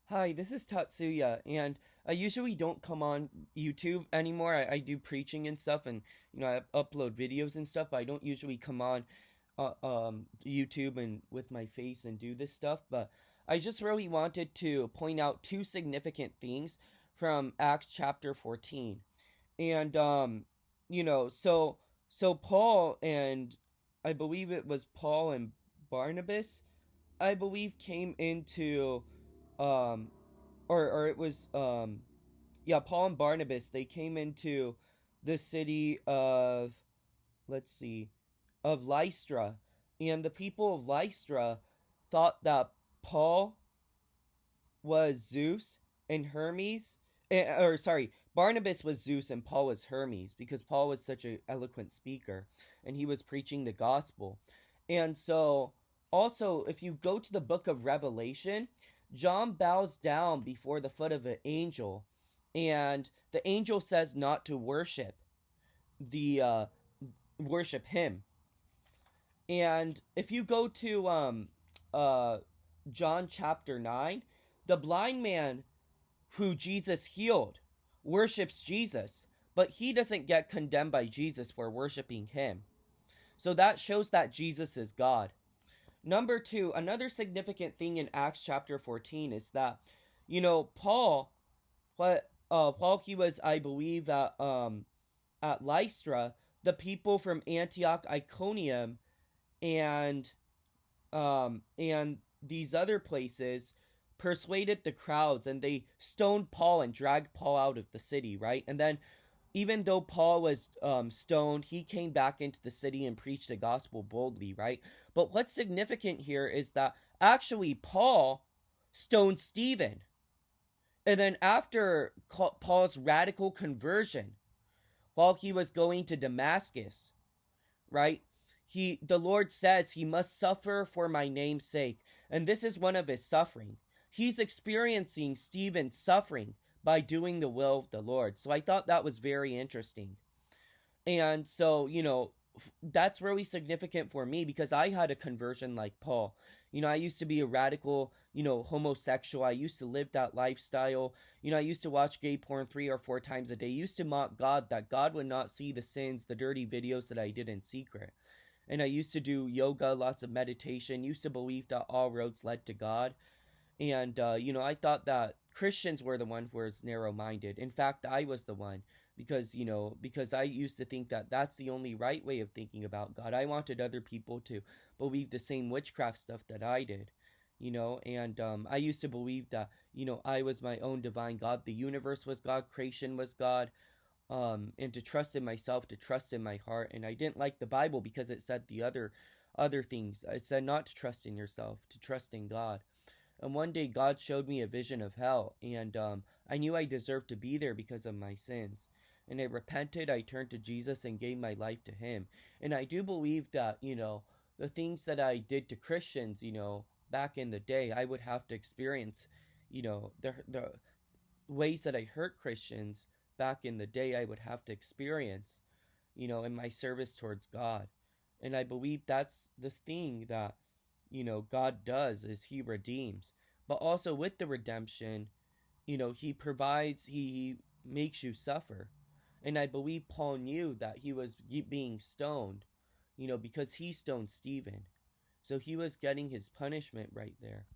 Hi, this is Tatsuya, and I usually don't come on YouTube anymore. I do preaching and stuff, and I upload videos and stuff. But I don't usually come on YouTube and with my face and do this stuff. But I just really wanted to point out two significant things from Acts chapter 14, and so Paul and I believe it was Paul and Barnabas, I believe came into um or it was yeah, Paul and Barnabas, they came into the city of, let's see, of Lystra, and the people of Lystra thought that Paul was Zeus and Hermes, or sorry, Barnabas was Zeus and Paul was Hermes, because Paul was such an eloquent speaker and he was preaching the gospel. And so, also, if you go to the book of Revelation, John bows down before the foot of an angel, and the angel says not to the worship him. And if you go to uh John chapter 9, the blind man who Jesus healed worships Jesus, but he doesn't get condemned by Jesus for worshiping him. So that shows that Jesus is God. Number two, another significant thing in Acts chapter 14 is that, Paul, Paul, he was, I believe, at Lystra. The people from Antioch, Iconium, and these other places persuaded the crowds, and they stoned Paul and dragged Paul out of the city, right? And then, even though Paul was stoned, he came back into the city and preached the gospel boldly, right? But what's significant here is that actually Paul stoned Stephen. And then after Paul's radical conversion, while he was going to Damascus, right? The Lord says he must suffer for my name's sake. And this is one of his suffering. He's experiencing Stephen's suffering by doing the will of the Lord. So I thought that was very interesting. And so, that's really significant for me because I had a conversion like Paul. I used to be a radical, homosexual. I used to live that lifestyle. I used to watch gay porn 3 or 4 times a day. I used to mock God, that God would not see the sins, the dirty videos that I did in secret. And I used to do yoga, lots of meditation, used to believe that all roads led to God. And, I thought that Christians were the one who was narrow minded. In fact, I was the one because I used to think that that's the only right way of thinking about God. I wanted other people to believe the same witchcraft stuff that I did, and I used to believe that, I was my own divine God. The universe was God, creation was God, and to trust in myself, to trust in my heart. And I didn't like the Bible because it said the other things. It said not to trust in yourself, to trust in God. And one day God showed me a vision of hell, and I knew I deserved to be there because of my sins. And I repented, I turned to Jesus and gave my life to him. And I do believe that, the things that I did to Christians, back in the day, I would have to experience, the ways that I hurt Christians back in the day, I would have to experience, in my service towards God. And I believe that's the thing that, God does is he redeems. But also with the redemption, he provides, he makes you suffer. And I believe Paul knew that he was being stoned, because he stoned Stephen. So he was getting his punishment right there.